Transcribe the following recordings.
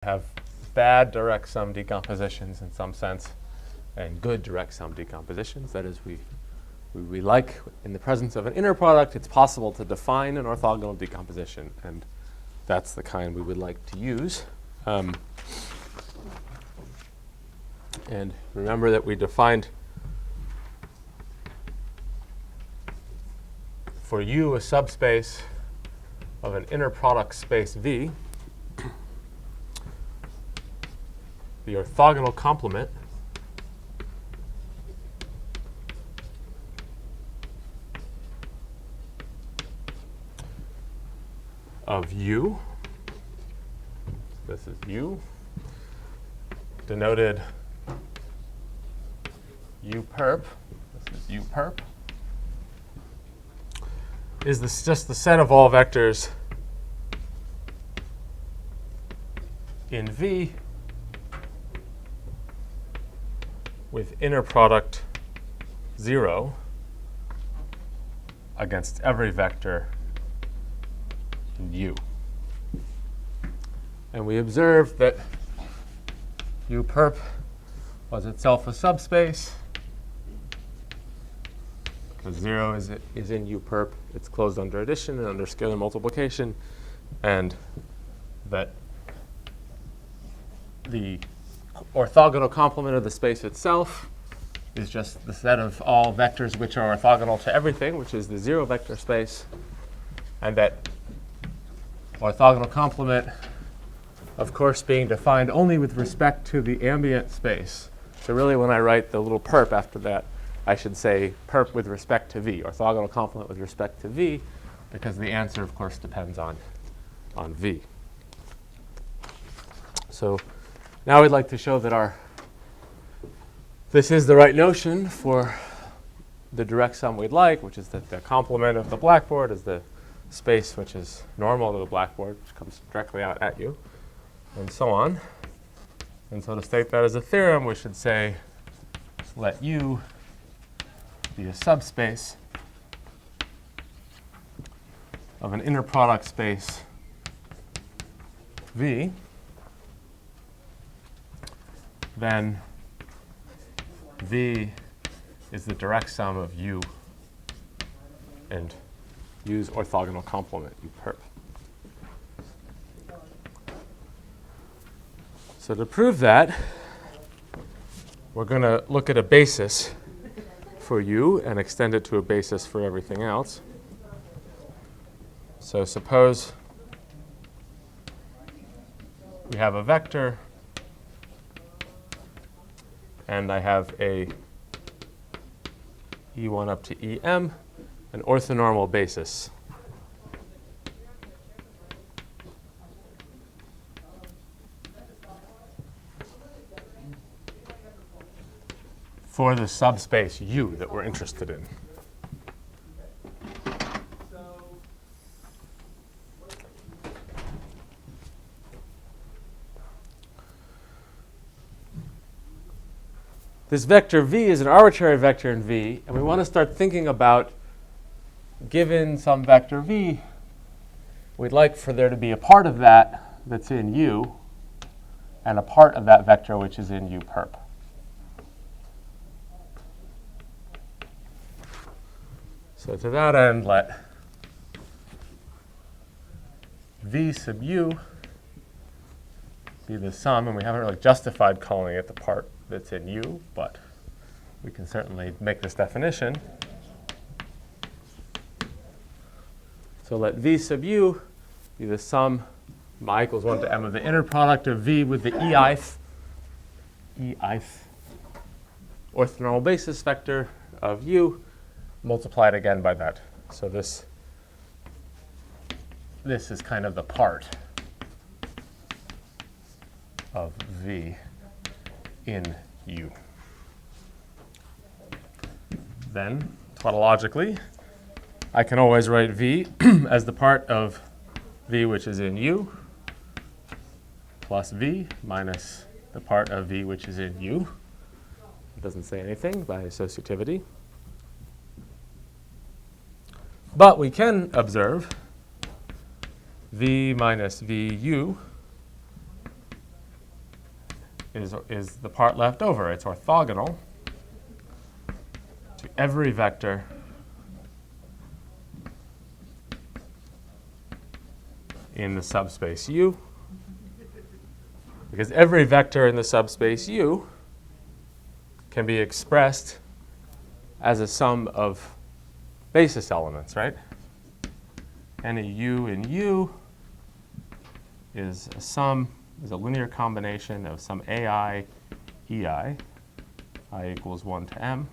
have bad direct sum decompositions in some sense and good direct sum decompositions. That is, we like, in the presence of an inner product, it's possible to define an orthogonal decomposition, and that's the kind we would like to use. And remember that we defined for U a subspace of an inner product space V, the orthogonal complement of U, this is U, denoted U perp, this is U perp, is this just the set of all vectors in V with inner product 0 against every vector in U. And we observed that U perp was itself a subspace. Because 0 is in U perp, it's closed under addition and under scalar multiplication, and that the orthogonal complement of the space itself is just the set of all vectors which are orthogonal to everything, which is the 0 vector space, and that orthogonal complement, of course, being defined only with respect to the ambient space. So really, when I write the little perp after that, I should say perp with respect to V, orthogonal complement with respect to V, because the answer, of course, depends on V. So now we'd like to show that this is the right notion for the direct sum we'd like, which is that the complement of the blackboard is the space which is normal to the blackboard, which comes directly out at you, and so on. And so to state that as a theorem, we should say, let U be a subspace of an inner product space V, then V is the direct sum of U and U's orthogonal complement, U perp. So to prove that, we're going to look at a basis for U and extend it to a basis for everything else. So suppose we have a vector and I have a E1 up to EM, an orthonormal basis. For the subspace U that we're interested in. This vector V is an arbitrary vector in V, and we want to start thinking about, given some vector V, we'd like for there to be a part of that that's in U, and a part of that vector which is in U perp. So to that end, let V sub U be the sum, and we haven't really justified calling it the part that's in U, but we can certainly make this definition. So let V sub U be the sum I equals 1 to M of the inner product of V with the eith orthonormal basis vector of U, multiplied again by that. So this is kind of the part of V in U. Then, tautologically, I can always write V as the part of V which is in U plus V minus the part of V which is in U. It doesn't say anything by associativity. But we can observe V minus VU is the part left over. It's orthogonal to every vector in the subspace U, because every vector in the subspace U can be expressed as a sum of basis elements, right? Any U in U is a linear combination of some AI, EI, I equals 1 to M.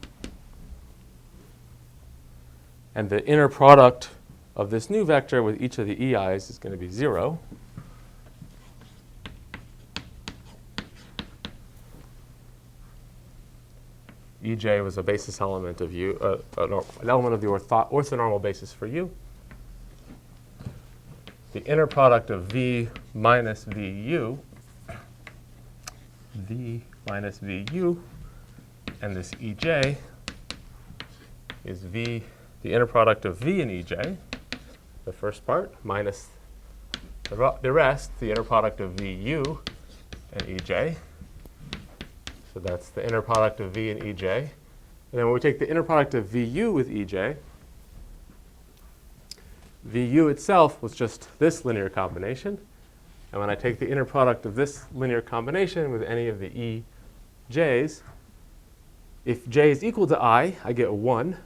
And the inner product of this new vector with each of the EIs is going to be 0. EJ was a basis element of U, an element of the orthonormal basis for U. The inner product of V minus VU, V minus VU, and this EJ is V, the inner product of V and EJ, the first part, minus the rest, the inner product of VU and EJ. So that's the inner product of V and EJ. And then when we take the inner product of VU with EJ, VU itself was just this linear combination. And when I take the inner product of this linear combination with any of the EJs, if J is equal to I get a 1.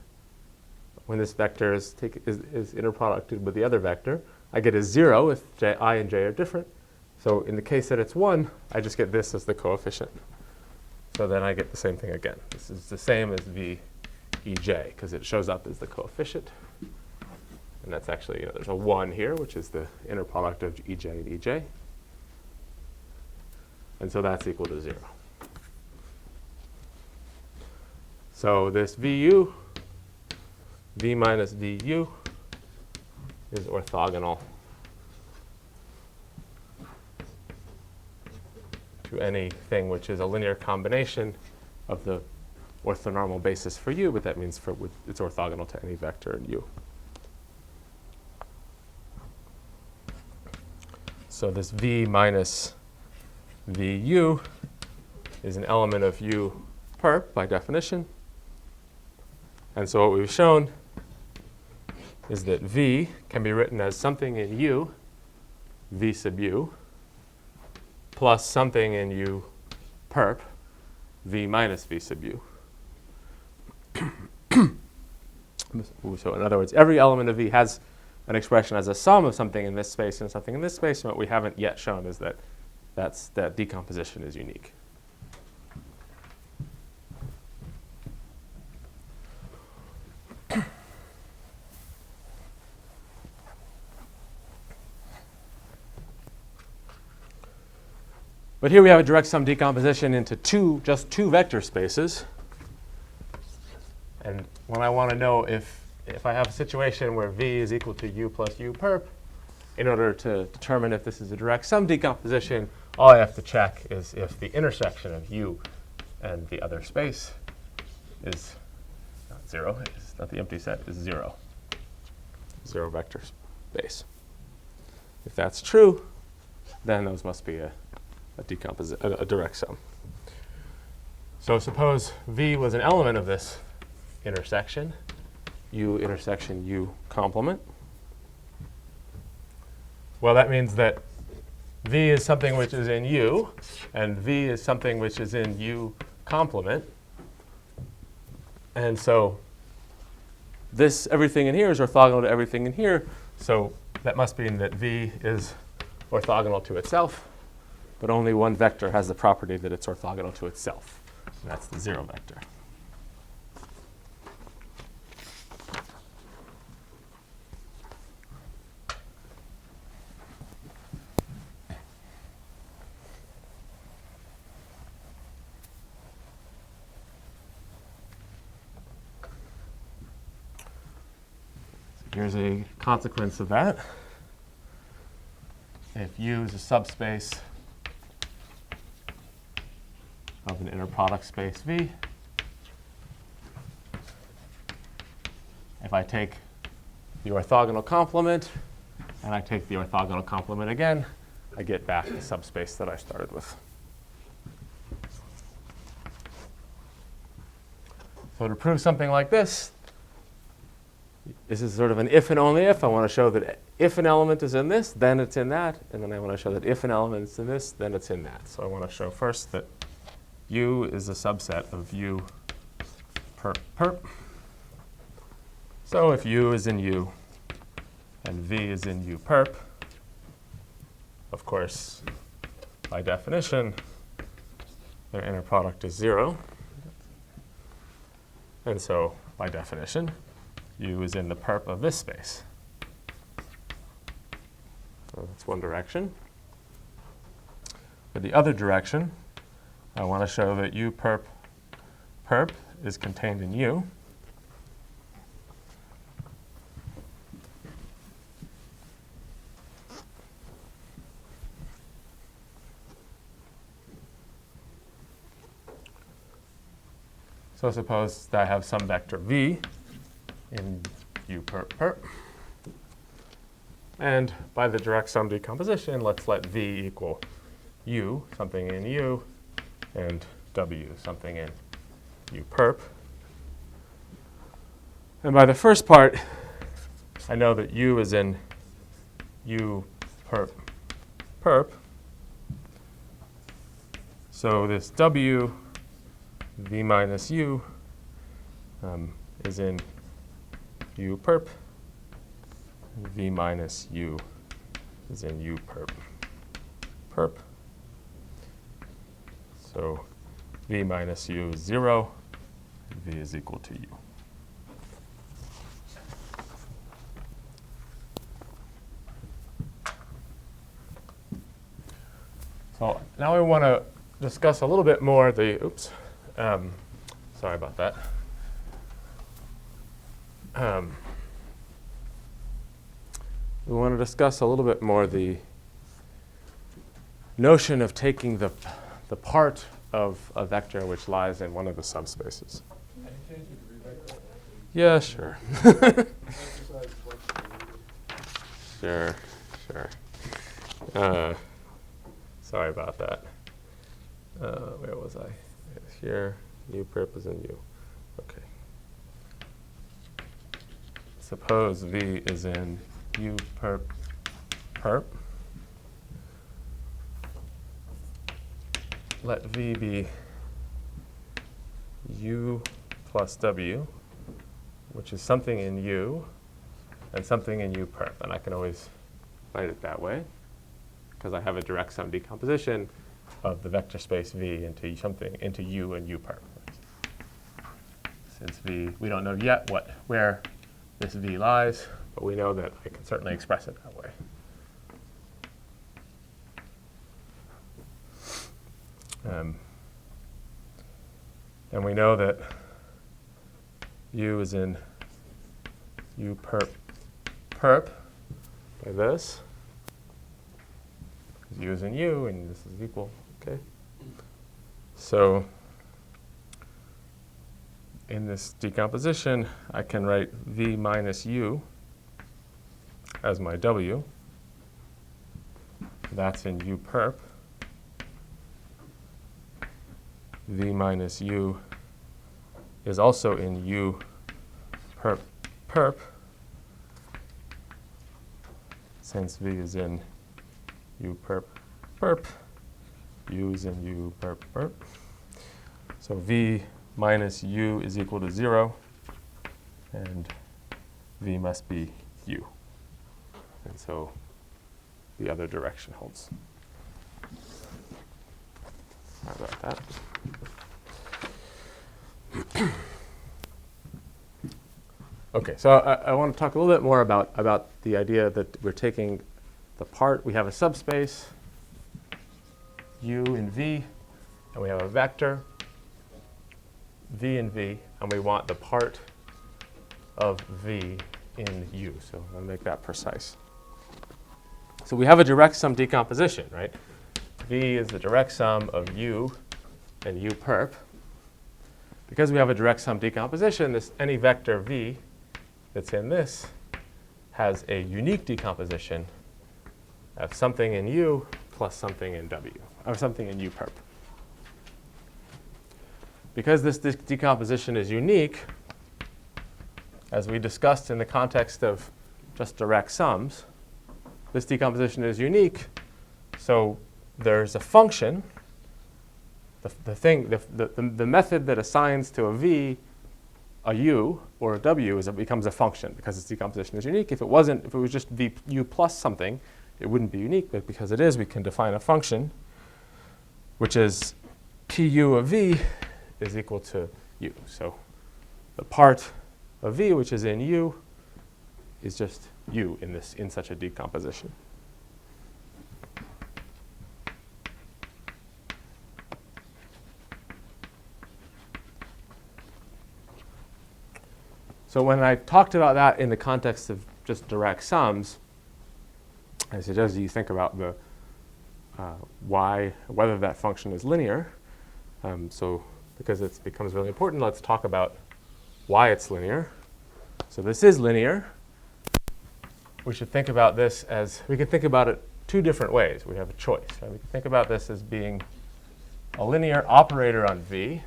When this vector is inner producted with the other vector, I get a 0 if I and J are different. So in the case that it's 1, I just get this as the coefficient. So then I get the same thing again. This is the same as V EJ because it shows up as the coefficient. And that's actually, there's a 1 here, which is the inner product of EJ and EJ. And so that's equal to 0. So this VU, V minus VU, is orthogonal to anything which is a linear combination of the orthonormal basis for U, but that means it's orthogonal to any vector in U. So this V minus VU is an element of U perp by definition. And so what we've shown is that V can be written as something in U, V sub U, plus something in U perp, V minus V sub U. So in other words, every element of V has an expression as a sum of something in this space and something in this space. And what we haven't yet shown is that that decomposition is unique. But here we have a direct sum decomposition into just two vector spaces. And when I want to know if I have a situation where V is equal to U plus U perp, in order to determine if this is a direct sum decomposition, all I have to check is if the intersection of U and the other space is not 0, it's not the empty set, is 0. 0 vector space. If that's true, then those must be a direct sum. So suppose V was an element of this intersection, U intersection U complement. Well, that means that V is something which is in U, and V is something which is in U complement. And so everything in here is orthogonal to everything in here. So that must mean that V is orthogonal to itself. But only one vector has the property that it's orthogonal to itself. And that's the 0 vector. So here's a consequence of that. If U is a subspace of an inner product space V, if I take the orthogonal complement and I take the orthogonal complement again, I get back the subspace that I started with. So to prove something like this is sort of an if and only if. I want to show that if an element is in this, then it's in that. And then I want to show that if an element is in this, then it's in that. So I want to show first that U is a subset of U perp perp. So if U is in U and V is in U perp, of course, by definition, their inner product is 0. And so, by definition, U is in the perp of this space. So that's one direction. For the other direction, I want to show that U perp perp is contained in U. So suppose that I have some vector v in U perp perp. And by the direct sum decomposition, let's let v equal U, something in U, and W, something in U perp. And by the first part, I know that U is in U perp perp. So this W V minus U is in U perp. V minus U is in U perp perp. So V minus U is 0. V is equal to U. So now we want to discuss a little bit more the, sorry about that. We want to discuss a little bit more the notion of taking the part of a vector which lies in one of the subspaces. Can you change it to be vector? Yeah, sure. Sure. Sorry about that. Where was I? Here, U perp is in U. Okay. Suppose V is in U perp perp. Let V be U plus W, which is something in U and something in U perp. And I can always write it that way because I have a direct sum decomposition of the vector space V into something into U and U perp. Since V, we don't know yet where this V lies, but we know that I can certainly express it that way. And we know that U is in U perp perp by this. U is in U, and this is equal. Okay. So in this decomposition, I can write V minus U as my W. That's in U perp. V minus U is also in U perp perp, since V is in U perp perp, U is in U perp perp. So V minus U is equal to 0, and V must be U. And so the other direction holds. Sorry about that. Okay, so I want to talk a little bit more about the idea that we're taking the part. We have a subspace, U in V, and we have a vector, V in V, and we want the part of V in U. So I'll make that precise. So we have a direct sum decomposition, right? V is the direct sum of U and U perp. Because we have a direct sum decomposition, any vector V that's in this has a unique decomposition of something in U plus something in W, or something in U perp. because this decomposition is unique, as we discussed in the context of just direct sums, this decomposition is unique. So there's a function, the method that assigns to a v a u or a w becomes a function because its decomposition is unique. If it was just vu plus something, it wouldn't be unique. But because it is, we can define a function, which is pu of v is equal to u. So the part of v which is in u is just u in such a decomposition. So when I talked about that in the context of just direct sums, I suggest you think about the whether that function is linear. So because it becomes really important, let's talk about why it's linear. So this is linear. We should think about this as, we can think about it two different ways. We have a choice. Right? We can think about this as being a linear operator on v,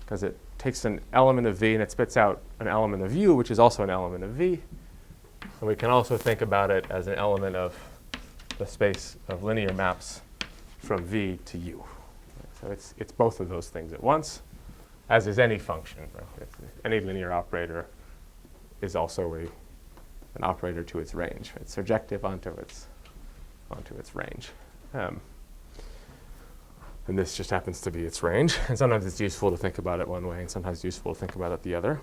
because it takes an element of v and it spits out an element of u, which is also an element of v. And we can also think about it as an element of the space of linear maps from v to u. So it's both of those things at once, as is any function. Right? Any linear operator is also an operator to its range. It's surjective onto its range. And this just happens to be its range. And sometimes it's useful to think about it one way, and sometimes it's useful to think about it the other.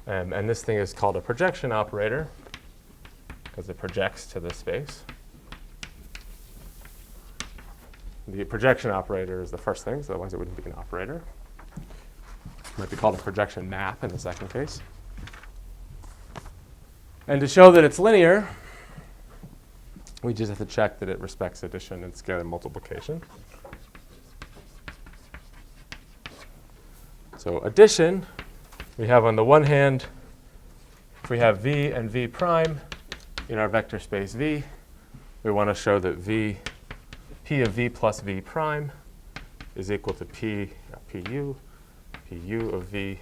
And this thing is called a projection operator, because it projects to the space. The projection operator is the first thing, so otherwise it wouldn't be an operator. It might be called a projection map in the second case. And to show that it's linear, we just have to check that it respects addition and scalar multiplication. So addition, we have on the one hand, if we have v and v prime in our vector space v, we want to show that p of v plus v prime is equal to pu of v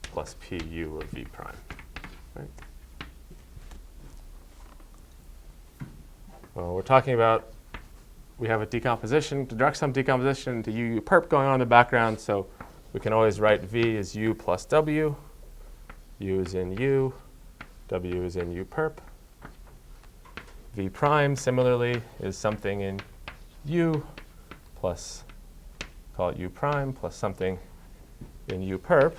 plus pu of v prime. Right? Well, we're talking about, we have a decomposition, direct sum decomposition to u perp going on in the background, so we can always write v as u plus w, u is in u, w is in u perp. V prime, similarly, is something in u plus, call it u prime, plus something in u perp.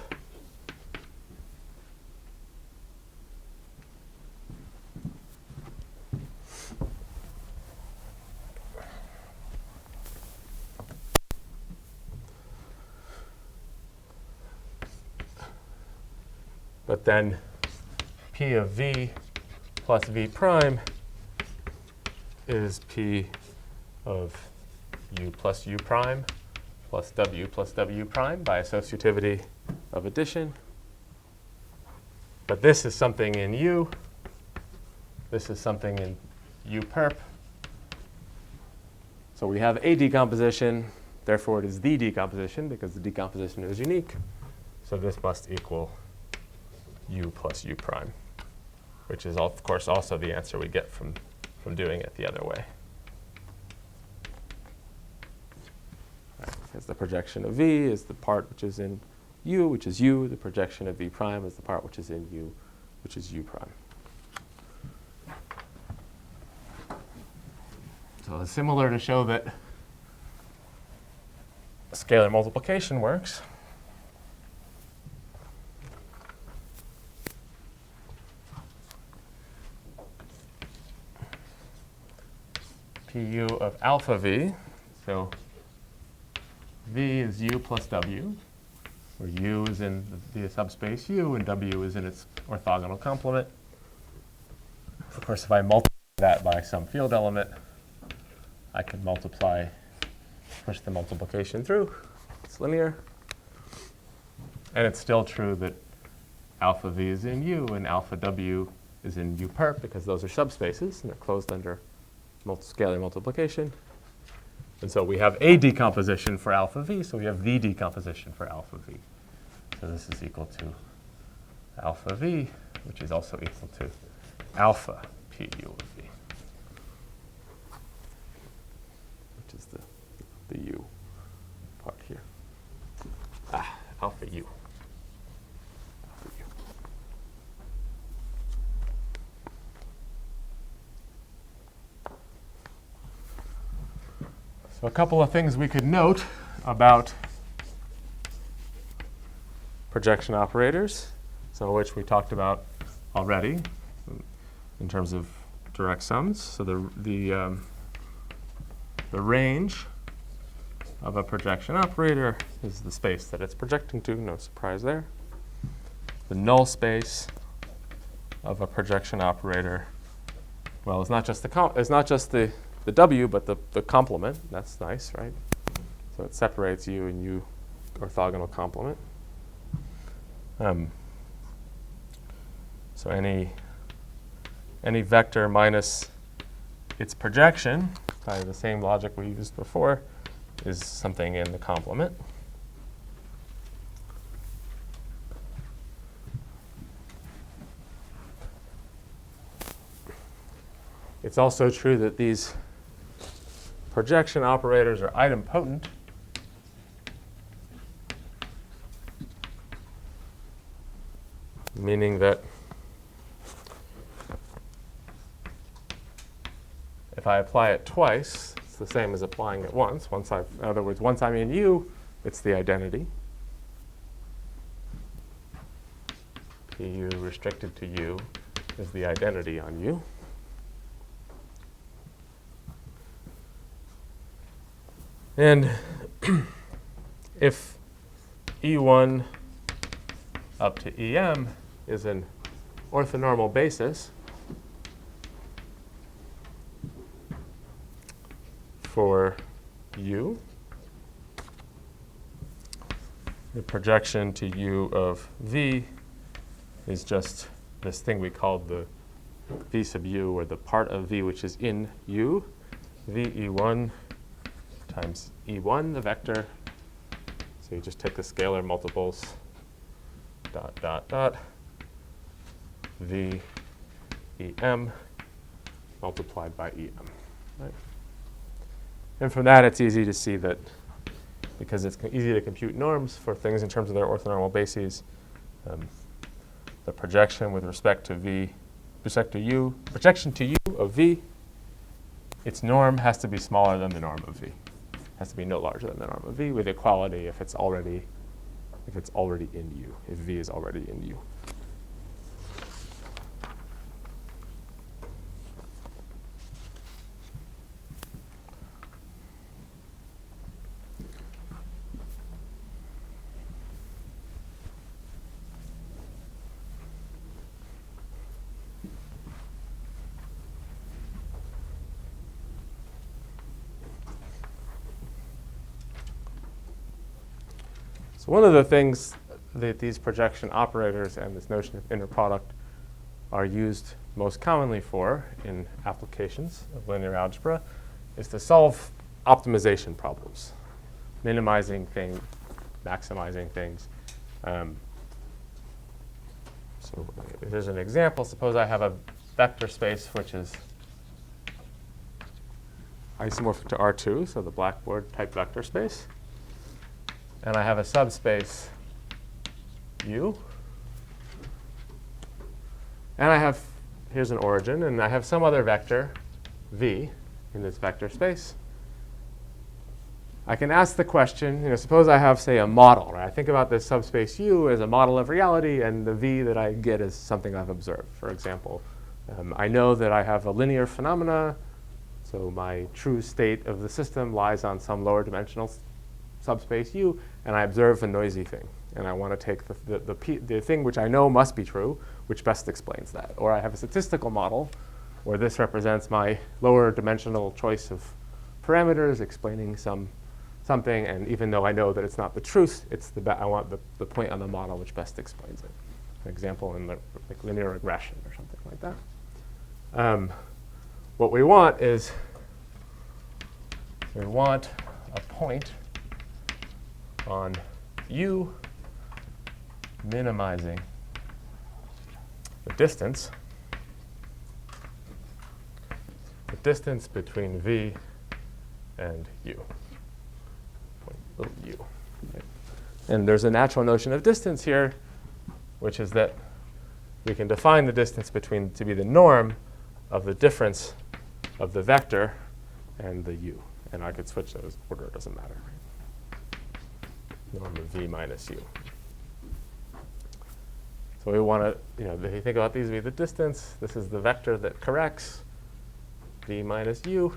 But then p of v plus v prime is p of u plus u prime plus w prime by associativity of addition. But this is something in u. This is something in u perp. So we have a decomposition. Therefore, it is the decomposition because the decomposition is unique. So this must equal u plus u prime, which is, of course, also the answer we get from doing it the other way. Because the projection of v is the part which is in u, which is u. The projection of v prime is the part which is in u, which is u prime. So it's similar to show that scalar multiplication works. Pu of alpha v, so v is u plus w, where u is in the subspace u and w is in its orthogonal complement. Of course, if I multiply that by some field element, I can push the multiplication through. It's linear. And it's still true that alpha v is in u and alpha w is in u perp because those are subspaces and they're closed under scalar multiplication. And so we have a decomposition for alpha v, so we have the decomposition for alpha v. So this is equal to alpha v, which is also equal to alpha pu of v, which is the u part here. Alpha u. Alpha u. So a couple of things we could note about projection operators, some of which we talked about already in terms of direct sums. So the range of a projection operator is the space that it's projecting to, no surprise there. The null space of a projection operator, well, it's not just the W, but the complement. That's nice, right? So it separates U and U orthogonal complement. So any vector minus its projection, by the same logic we used before, is something in the complement. It's also true that these projection operators are idempotent. Meaning that if I apply it twice, it's the same as applying it once. In other words, once I'm in U, it's the identity. Pu restricted to U is the identity on U. And if E1 up to EM is an orthonormal basis for U, the projection to U of V is just this thing we called the V sub U, or the part of V which is in U, VE1 times E1, the vector. So you just take the scalar multiples, dot, dot, dot, V EM multiplied by EM. Right? And from that, it's easy to see that because it's easy to compute norms for things in terms of their orthonormal bases, the projection with respect to V, projection to U of V, its norm has to be smaller than the norm of V. Has to be no larger than the norm of V, with equality if it's already in U, if V is already in U. So one of the things that these projection operators and this notion of inner product are used most commonly for in applications of linear algebra is to solve optimization problems, minimizing things, maximizing things. So here's an example. Suppose I have a vector space which is isomorphic to R2, so the blackboard type vector space. And I have a subspace U. And here's an origin, and I have some other vector, V, in this vector space. I can ask the question, suppose I have, say, a model, right? I think about this subspace U as a model of reality, and the V that I get is something I've observed. For example, I know that I have a linear phenomena, so my true state of the system lies on some lower dimensional subspace U, and I observe a noisy thing. And I want to take the thing which I know must be true, which best explains that. Or I have a statistical model where this represents my lower dimensional choice of parameters explaining something, and even though I know that it's not the truth, I want the point on the model which best explains it. An example in like linear regression or something like that. What we want is, we want a point on U minimizing the distance between V and U, little u. Right? And there's a natural notion of distance here, which is that we can define the distance between to be the norm of the difference of the vector and the u. And I could switch those order, it doesn't matter. Norm of V minus u. So we want to, if you think about these, be the distance. This is the vector that corrects V minus u.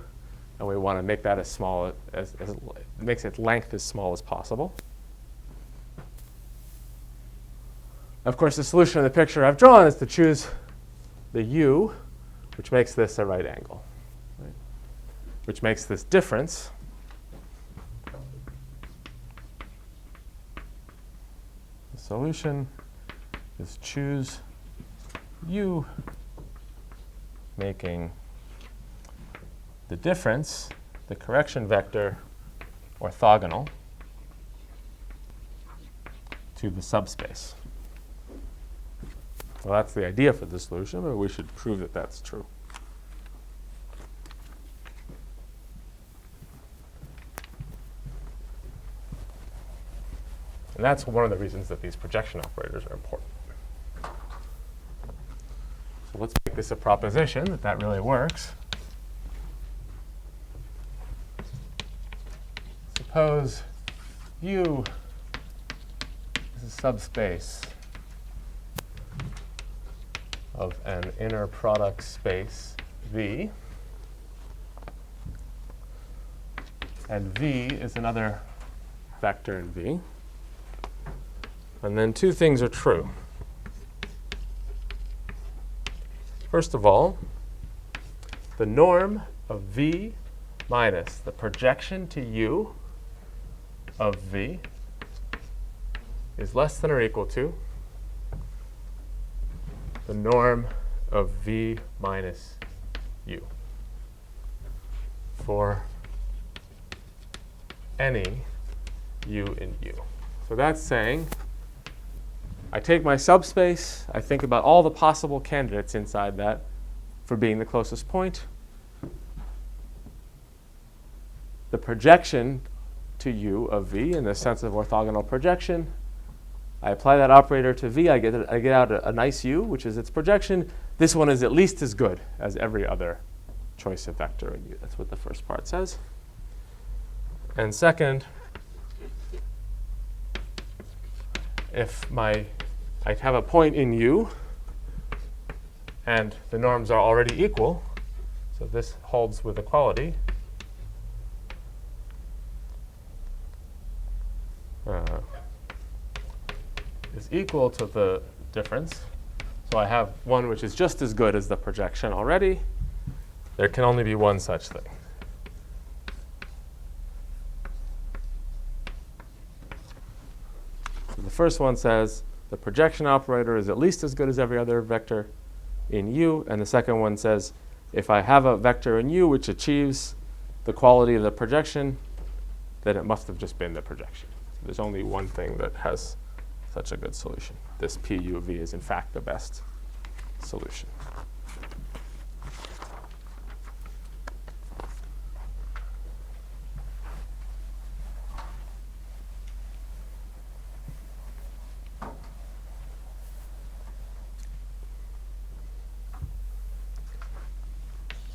And we want to make that as small as makes its length as small as possible. Of course, the solution of the picture I've drawn is to choose the u, which makes this a right angle, right? Which makes this difference the solution is choose u, making the difference, the correction vector, orthogonal to the subspace. Well, that's the idea for the solution, but we should prove that that's true. And that's one of the reasons that these projection operators are important. So let's make this a proposition that really works. Suppose U is a subspace of an inner product space V, and V is another vector in V. And then two things are true. First of all, the norm of V minus the projection to U of V is less than or equal to the norm of V minus U for any U in U. So that's saying I take my subspace, I think about all the possible candidates inside that for being the closest point. The projection to U of V in the sense of orthogonal projection. I apply that operator to V, I get out a nice U, which is its projection. This one is at least as good as every other choice of vector in U. That's what the first part says. And second, if I have a point in U and the norms are already equal, so this holds with equality, is equal to the difference. So I have one which is just as good as the projection already. There can only be one such thing. So the first one says the projection operator is at least as good as every other vector in U. And the second one says if I have a vector in U which achieves the quality of the projection, then it must have just been the projection. So there's only one thing that has such a good solution. This PU of V is in fact the best solution.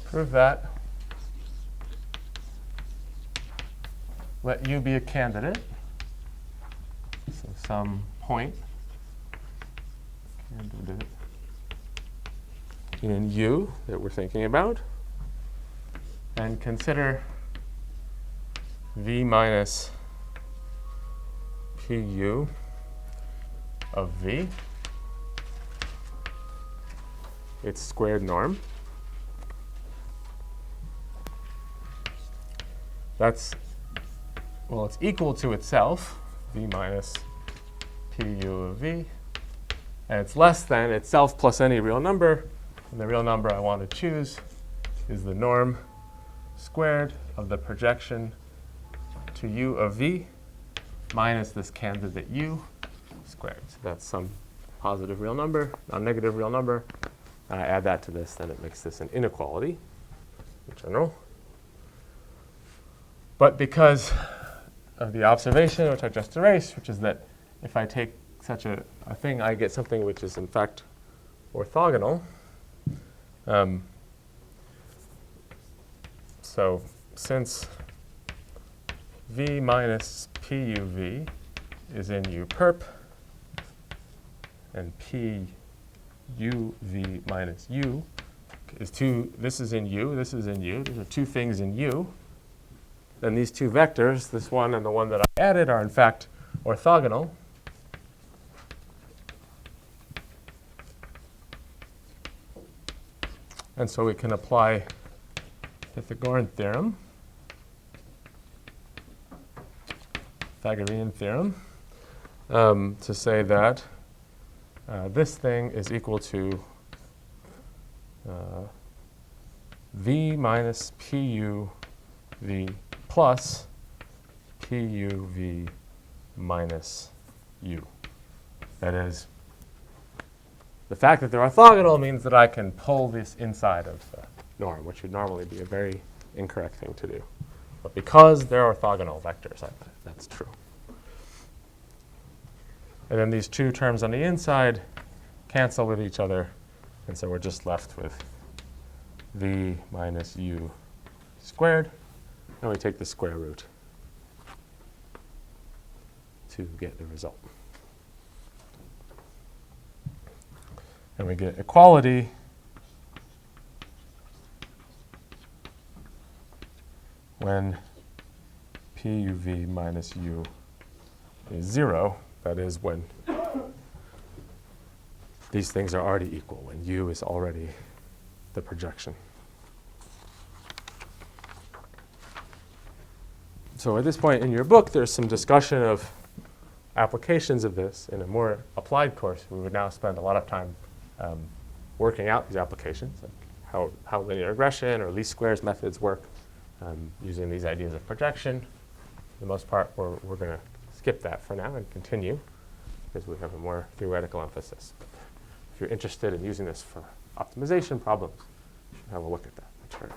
Prove that. Let U be a candidate. So some point candidate in U that we're thinking about. And consider V minus PU of V, its squared norm. That's, well, it's equal to itself, V minus PU of V, and it's less than itself plus any real number. And the real number I want to choose is the norm squared of the projection to u of v minus this candidate u squared. So that's some positive real number, non-negative real number. And I add that to this, then it makes this an inequality in general. But because of the observation, which I just erased, which is that if I take such a thing, I get something which is in fact orthogonal. So since v minus puv is in u perp, and puv minus u is this is in u, this is in u. These are two things in u. Then these two vectors, this one and the one that I added, are in fact orthogonal. And so we can apply Pythagorean theorem, Pythagorean theorem, to say that this thing is equal to v minus puv plus puv minus u. That is, the fact that they're orthogonal means that I can pull this inside of the norm, which would normally be a very incorrect thing to do. But because they're orthogonal vectors, that's true. And then these two terms on the inside cancel with each other, and so we're just left with v minus u squared, and we take the square root to get the result. And we get equality when puv minus u is 0. That is when these things are already equal, when u is already the projection. So at this point in your book, there's some discussion of applications of this. In a more applied course, we would now spend a lot of time working out these applications, like how linear regression or least squares methods work using these ideas of projection. For the most part, we're going to skip that for now and continue because we have a more theoretical emphasis. But if you're interested in using this for optimization problems, you should have a look at that material.